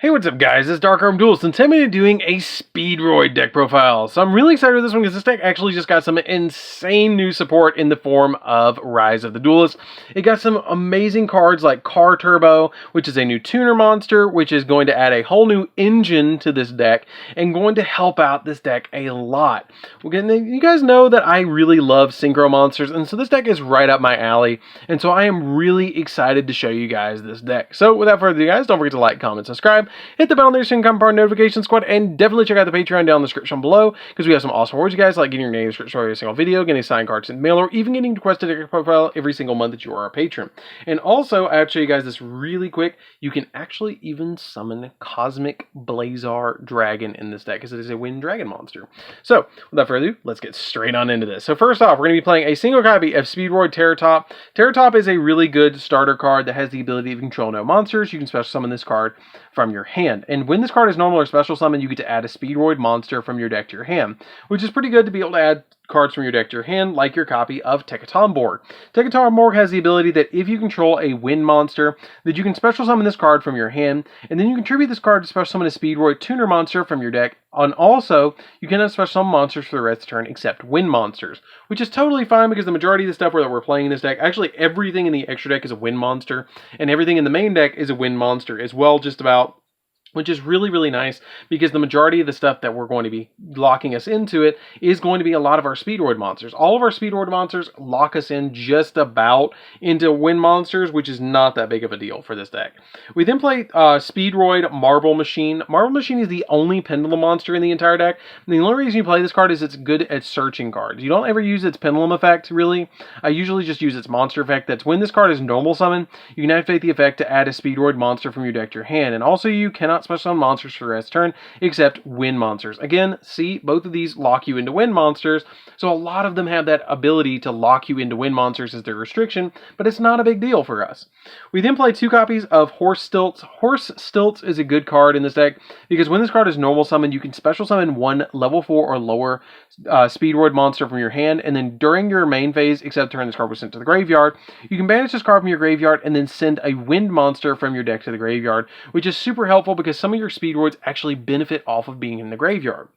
Hey, what's up guys, it's DarkArmedDuelist, and today I'm going to be doing a Speedroid deck profile. So I'm really excited with this one because this deck actually just got some insane new support in the form of Rise of the Duelist. It got some amazing cards like Car Turbo, which is a new tuner monster, which is going to add a whole new engine to this deck, and going to help out this deck a lot. You guys know that I really love synchro monsters, and so this deck is right up my alley, and so I am really excited to show you guys this deck. So without further ado guys, don't forget to like, comment, subscribe. Hit the bell on there so you can become part of the notification squad, and definitely check out the Patreon down in the description below, because we have some awesome rewards, you guys, like getting your name description for every single video, getting signed cards in the mail, or even getting requested a profile every single month that you are a patron. And also, I have to show you guys this really quick. You can actually even summon Cosmic Blazar Dragon in this deck, because it is a wind dragon monster. So, without further ado, let's get straight on into this. So first off, we're going to be playing a single copy of Speedroid Terratop. Terratop is a really good starter card that has the ability to control no monsters. You can special summon this card from your hand. And when this card is normal or special summon, you get to add a Speedroid monster from your deck to your hand, which is pretty good to be able to add cards from your deck to your hand, like your copy of Txne. Txne has the ability that if you control a wind monster, that you can special summon this card from your hand, and then you contribute this card to special summon a Speedroid tuner monster from your deck. And also, you cannot special summon monsters for the rest of the turn except wind monsters, which is totally fine because the majority of the stuff that we're playing in this deck, actually everything in the extra deck is a wind monster, and everything in the main deck is a wind monster as well, just about, which is really, really nice because the majority of the stuff that we're going to be locking us into it is going to be a lot of our Speedroid monsters. All of our Speedroid monsters lock us in just about into wind monsters, which is not that big of a deal for this deck. We then play Speedroid Marble Machine. Marble Machine is the only pendulum monster in the entire deck. And the only reason you play this card is it's good at searching cards. You don't ever use its pendulum effect, really. I usually just use its monster effect. That's when this card is normal summon, you can activate the effect to add a Speedroid monster from your deck to your hand. And also you cannot special summon monsters for the rest of the turn except wind monsters. Again, see, both of these lock you into wind monsters, so a lot of them have that ability to lock you into wind monsters as their restriction, but it's not a big deal for us. We then play two copies of Horse Stilts. Horse Stilts is a good card in this deck because when this card is normal summon, you can special summon one level 4 or lower Speedroid monster from your hand, and then during your main phase, except turn this card was sent to the graveyard, you can banish this card from your graveyard and then send a wind monster from your deck to the graveyard, which is super helpful because some of your Speedroids actually benefit off of being in the graveyard.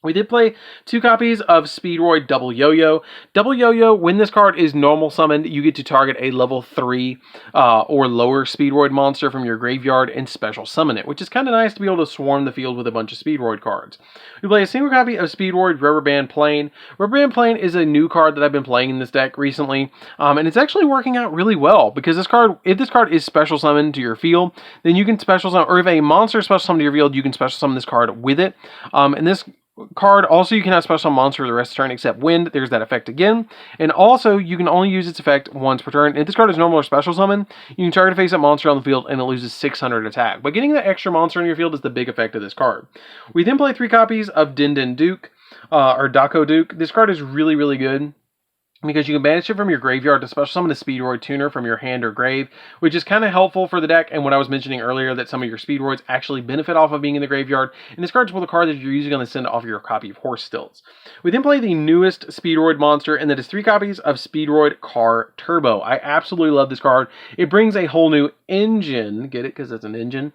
We did play two copies of Speedroid Double Yo-Yo. Double Yo-Yo, when this card is normal summoned, you get to target a level 3 or lower Speedroid monster from your graveyard and special summon it, which is kind of nice to be able to swarm the field with a bunch of Speedroid cards. We play a single copy of Speedroid Rubber Band Plane. Rubber Band Plane is a new card that I've been playing in this deck recently, and it's actually working out really well because this card, if this card is special summoned to your field, then you can special summon, or if a monster is special summoned to your field, you can special summon this card with it. And this card also, you cannot special summon monster for the rest of the turn except wind. There's that effect again. And also, you can only use its effect once per turn. If this card is normal or special summon, you can target a face-up monster on the field and it loses 600 attack. But getting that extra monster in your field is the big effect of this card. We then play three copies of Din Din Duke, or Dako Duke. This card is really, really good because you can banish it from your graveyard to special summon a Speedroid tuner from your hand or grave, which is kind of helpful for the deck. And what I was mentioning earlier, that some of your Speedroids actually benefit off of being in the graveyard, and this card is one of the cards that you're usually going to send off your copy of Horse Stilts. We then play the newest Speedroid monster, and that is three copies of Speedroid Car Turbo. I absolutely love this card. It brings a whole new engine, get it because it's an engine,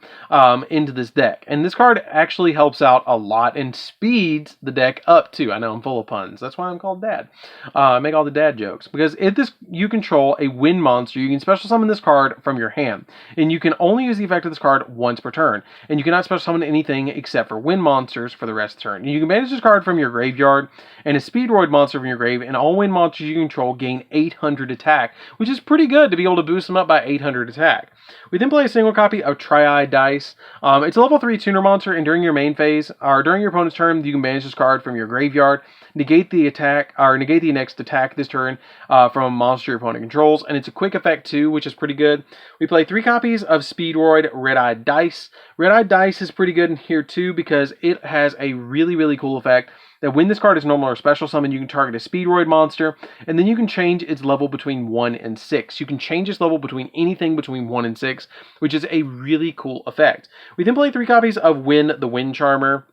into this deck. And this card actually helps out a lot and speeds the deck up too. I know I'm full of puns. That's why I'm called Dad. I make all the dad jokes, because if you control a wind monster, you can special summon this card from your hand, and you can only use the effect of this card once per turn, and you cannot special summon anything except for wind monsters for the rest of the turn. And you can banish this card from your graveyard and a Speedroid monster from your grave, and all wind monsters you control gain 800 attack, which is pretty good to be able to boost them up by 800 attack. We then play a single copy of Tri-Eye Dice. It's a level 3 tuner monster, and during your main phase, or during your opponent's turn, you can banish this card from your graveyard, negate the attack, or negate the next attack this turn from a monster your opponent controls, and it's a quick effect too, which is pretty good. We play three copies of Speedroid Red-Eye Dice. Red-Eye Dice is pretty good in here too because it has a really, really cool effect that when this card is normal or special summon, you can target a Speedroid monster, and then you can change its level between 1 and 6. You can change its level between anything between 1 and 6, which is a really cool effect. We then play three copies of Win the Wind Charmer.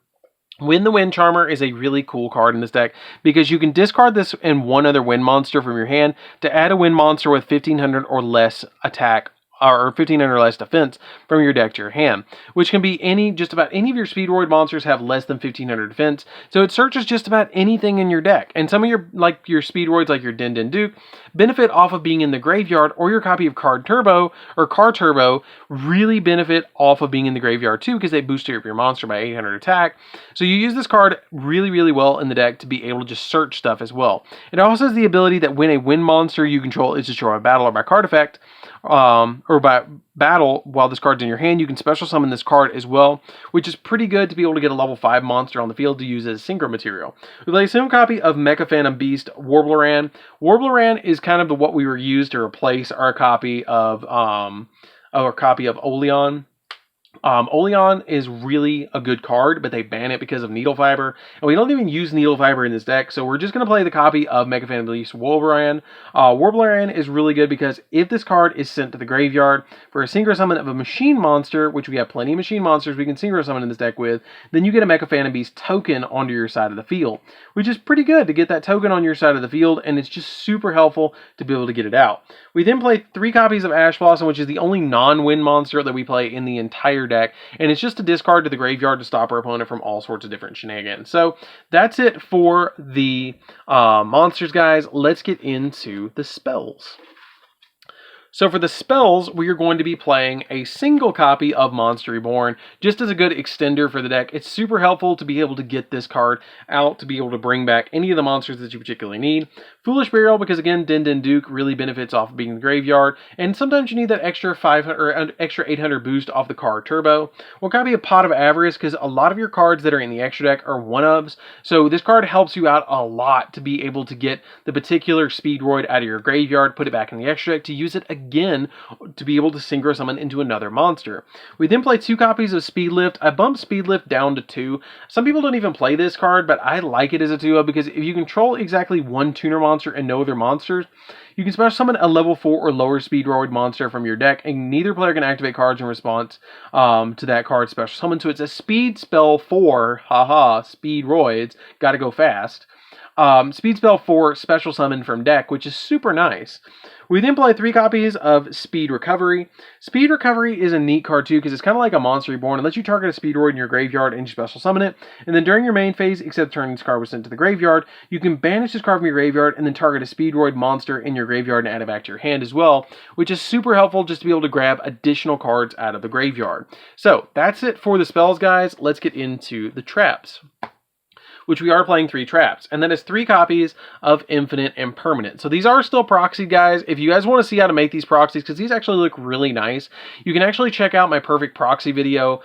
Win the Wind Charmer is a really cool card in this deck because you can discard this and one other wind monster from your hand to add a wind monster with 1500 or less attack or 1500 or less defense from your deck to your hand, which can be just about any of your Speedroid monsters have less than 1500 defense. So it searches just about anything in your deck. And some of your Speedroids, like your Din Din Duke, benefit off of being in the graveyard, or your copy of Card Turbo or Car Turbo really benefit off of being in the graveyard too, because they boost your monster by 800 attack. So you use this card really, really well in the deck to be able to just search stuff as well. It also has the ability that when a wind monster you control is destroyed by battle or by card effect, or by battle while this card's in your hand, you can special summon this card as well, which is pretty good to be able to get a level 5 monster on the field to use as synchro material. We play a single copy of Mecha Phantom Beast Warbleran. Warbleran is kind of what we were used to replace our copy of Oleon. Oleon is really a good card, but they ban it because of Needle Fiber, and we don't even use Needle Fiber in this deck, so we're just going to play the copy of Mecha Phantom Beast Warbleran. Warbleran is really good because if this card is sent to the graveyard for a synchro summon of a machine monster, which we have plenty of machine monsters we can synchro summon in this deck with, then you get a Mecha Phantom Beast token onto your side of the field, which is pretty good to get that token on your side of the field, and it's just super helpful to be able to get it out. We then play 3 copies of Ash Blossom, which is the only non-wind monster that we play in the entire deck, and it's just a discard to the graveyard to stop our opponent from all sorts of different shenanigans. So that's it for the monsters, guys. Let's get into the spells. So for the spells, we are going to be playing a single copy of Monster Reborn, just as a good extender for the deck. It's super helpful to be able to get this card out, to be able to bring back any of the monsters that you particularly need. Foolish Burial, because again, Din Din Duke really benefits off of being in the graveyard, and sometimes you need that extra 500 or extra 800 boost off the Card Turbo. One copy of Pot of Avarice, because a lot of your cards that are in the extra deck are one-ofs, so this card helps you out a lot to be able to get the particular Speedroid out of your graveyard, put it back in the extra deck to use it again to be able to synchro summon into another monster. We then play 2 copies of Speed Lift. I bumped Speed Lift down to 2. Some people don't even play this card, but I like it as a 2-of because if you control exactly one tuner monster and no other monsters, you can special summon a level 4 or lower Speedroid monster from your deck, and neither player can activate cards in response to that card special summon. So it's a speed spell 4, haha, Speedroids, gotta go fast. Speed spell 4 special summon from deck, which is super nice. We then play 3 copies of Speed Recovery. Speed Recovery is a neat card too, because it's kind of like a Monster Reborn. It lets you target a Speedroid in your graveyard and you special summon it. And then during your main phase, except turning this card was sent to the graveyard, you can banish this card from your graveyard and then target a Speedroid monster in your graveyard and add it back to your hand as well, which is super helpful just to be able to grab additional cards out of the graveyard. So that's it for the spells, guys. Let's get into the traps, which we are playing 3 traps, and that is 3 copies of Infinite Impermanent. So these are still proxied, guys. If you guys want to see how to make these proxies, because these actually look really nice, you can actually check out my perfect proxy video.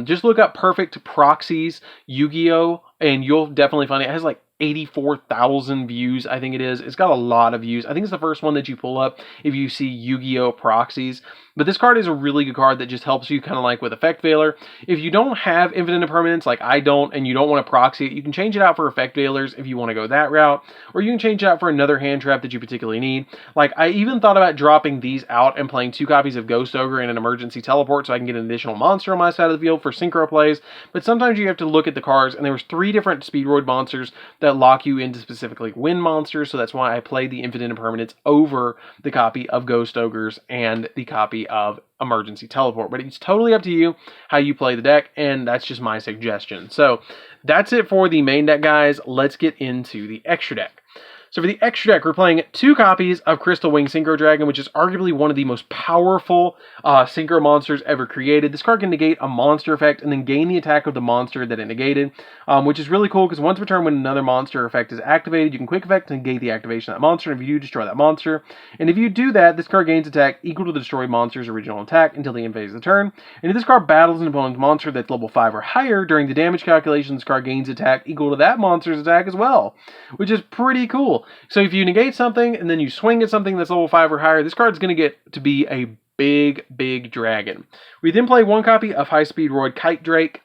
Just look up perfect proxies Yu-Gi-Oh, and you'll definitely find it. It has like 84,000 views, I think it is. It's got a lot of views. I think it's the first one that you pull up if you see Yu-Gi-Oh proxies. But this card is a really good card that just helps you kind of like with Effect Veiler. If you don't have Infinite Impermanence, like I don't, and you don't want to proxy it, you can change it out for Effect Veilers if you want to go that route, or you can change it out for another hand trap that you particularly need. Like I even thought about dropping these out and playing 2 copies of Ghost Ogre and an Emergency Teleport so I can get an additional monster on my side of the field for synchro plays. But sometimes you have to look at the cards, and there was 3 different Speedroid monsters that lock you into specifically wind monsters, so that's why I played the Infinite Impermanence over the copy of Ghost Ogres and the copy of Emergency Teleport. But it's totally up to you how you play the deck, and that's just my suggestion. So that's it for the main deck, guys. Let's get into the extra deck. So for the extra deck, we're playing 2 copies of Crystal Wing Synchro Dragon, which is arguably one of the most powerful synchro monsters ever created. This card can negate a monster effect and then gain the attack of the monster that it negated, which is really cool because once per turn when another monster effect is activated, you can quick effect and negate the activation of that monster. And if you do, destroy that monster. And if you do that, this card gains attack equal to the destroyed monster's original attack until the end phase of the turn. And if this card battles an opponent's monster that's level 5 or higher, during the damage calculation, this card gains attack equal to that monster's attack as well, which is pretty cool. So if you negate something and then you swing at something that's level 5 or higher, this card's going to get to be a big dragon. We then play 1 copy of High Speedroid Kite Drake.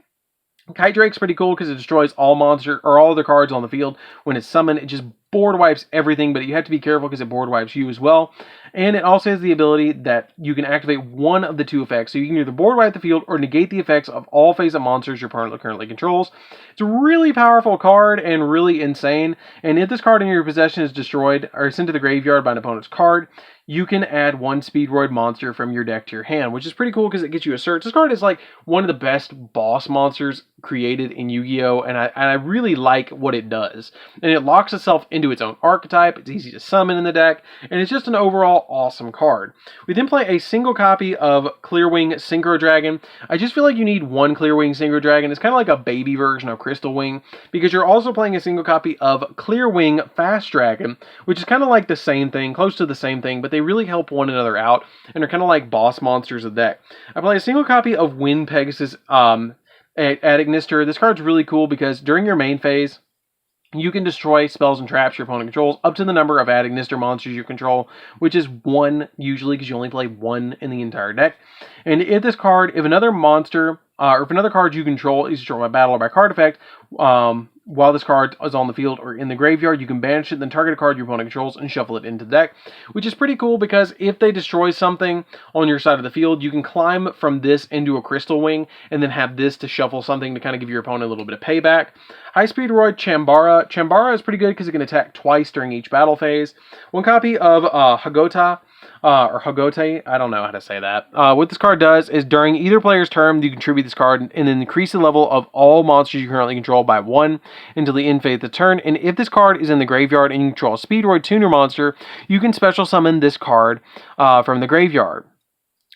Kite Drake's pretty cool because it destroys all monster or all other cards on the field. When it's summoned, it just board wipes everything, but you have to be careful because it board wipes you as well. And it also has the ability that you can activate one of the two effects. So you can either board wipe the field or negate the effects of all face-up monsters your opponent currently controls. It's a really powerful card and really insane. And if this card in your possession is destroyed or sent to the graveyard by an opponent's card, you can add one Speedroid monster from your deck to your hand, which is pretty cool because it gets you a search. This card is like one of the best boss monsters created in Yu-Gi-Oh! And I really like what it does. And it locks itself into its own archetype. It's easy to summon in the deck, and it's just an overall awesome card. We then play a single copy of Clearwing Synchro Dragon. I just feel like you need one Clearwing Synchro Dragon. It's kind of like a baby version of Crystal Wing, because you're also playing a single copy of Clearwing Fast Dragon, which is kind of like the same thing, close to the same thing, but they really help one another out, and are kind of like boss monsters of the deck. I play a single copy of Wind Pegasus at Ignister. This card's really cool because during your main phase, you can destroy spells and traps your opponent controls up to the number of Ad Ignister monsters you control, which is one usually because you only play one in the entire deck. And if another monster or if another card you control is destroyed by battle or by card effect, while this card is on the field or in the graveyard, you can banish it, then target a card your opponent controls and shuffle it into the deck, which is pretty cool because if they destroy something on your side of the field, you can climb from this into a Crystal Wing and then have this to shuffle something to kind of give your opponent a little bit of payback. High Speedroid Chambara. Chambara is pretty good because it can attack twice during each battle phase. One copy of Hagota. Or Hagote, I don't know how to say that. What this card does is during either player's turn, you contribute this card and then increase the level of all monsters you currently control by 1 until the end phase of the turn. And if this card is in the graveyard and you control a Speedroid Tuner monster, you can special summon this card from the graveyard,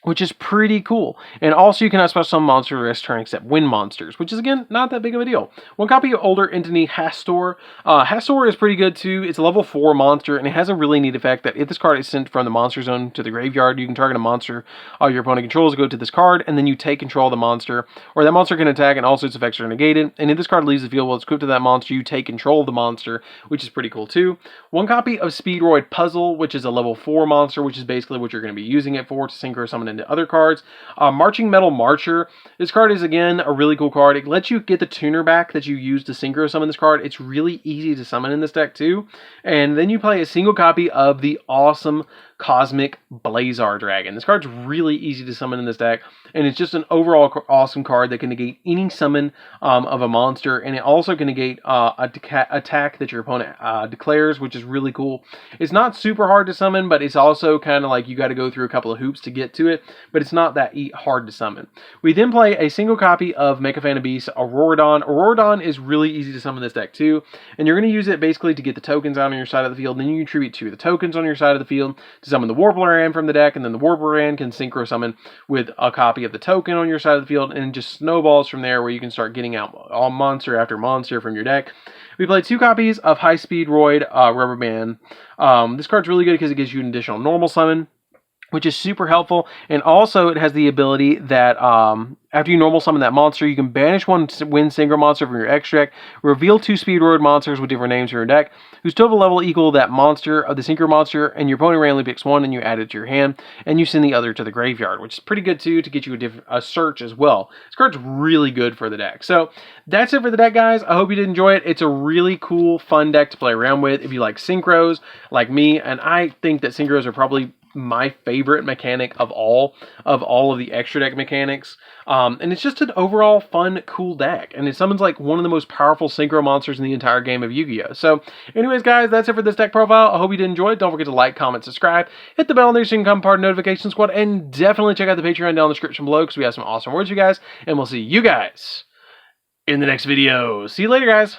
which is pretty cool. And also you cannot special summon monsters this turn except wind monsters, which is, again, not that big of a deal. One copy of Older Entity Hastor. Hastor is pretty good too. It's a level 4 monster, and it has a really neat effect that if this card is sent from the monster zone to the graveyard, you can target a monster your opponent controls, go to this card, and then you take control of the monster, or that monster can attack and also its effects are negated. And if this card leaves the field while it's equipped to that monster, you take control of the monster, which is pretty cool too. One copy of Speedroid Puzzle, which is a level 4 monster, which is basically what you're going to be using it for, to synchro summon into other cards. Marching Metal Marcher. This card is, again, a really cool card. It lets you get the tuner back that you used to synchro summon this card. It's really easy to summon in this deck too. And then you play a single copy of the awesome Cosmic Blazar Dragon. This card's really easy to summon in this deck, and it's just an overall awesome card that can negate any summon of a monster, and it also can negate attack that your opponent declares, which is really cool. It's not super hard to summon, but it's also kind of like you got to go through a couple of hoops to get to it, but it's not that hard to summon. We then play a single copy of Mechafana Beast Auroradon. Auroradon is really easy to summon this deck too, and you're going to use it basically to get the tokens out on your side of the field, and then you contribute 2 of the tokens on your side of the field to summon the Warblorand from the deck, and then the Warblorand can synchro summon with a copy of the token on your side of the field, and it just snowballs from there where you can start getting out all monster after monster from your deck. We played 2 copies of High Speedroid Rubber Band. This card's really good because it gives you an additional normal summon, which is super helpful, and also it has the ability that after you normal summon that monster, you can banish one Wind Synchro monster from your extra deck, reveal 2 Speedroid monsters with different names from your deck, whose total level equal that monster of the Synchro monster, and your opponent randomly picks one and you add it to your hand, and you send the other to the graveyard, which is pretty good too to get you a search as well. This card's really good for the deck. So that's it for the deck, guys. I hope you did enjoy it. It's a really cool, fun deck to play around with if you like synchros like me, and I think that synchros are probably my favorite mechanic of all of the extra deck mechanics. And it's just an overall fun, cool deck. And it summons like one of the most powerful synchro monsters in the entire game of Yu-Gi-Oh! So anyways, guys, that's it for this deck profile. I hope you did enjoy it. Don't forget to like, comment, subscribe, hit the bell there so you can become part of the notification squad, and definitely check out the Patreon down in the description below because we have some awesome words for you guys. And we'll see you guys in the next video. See you later, guys.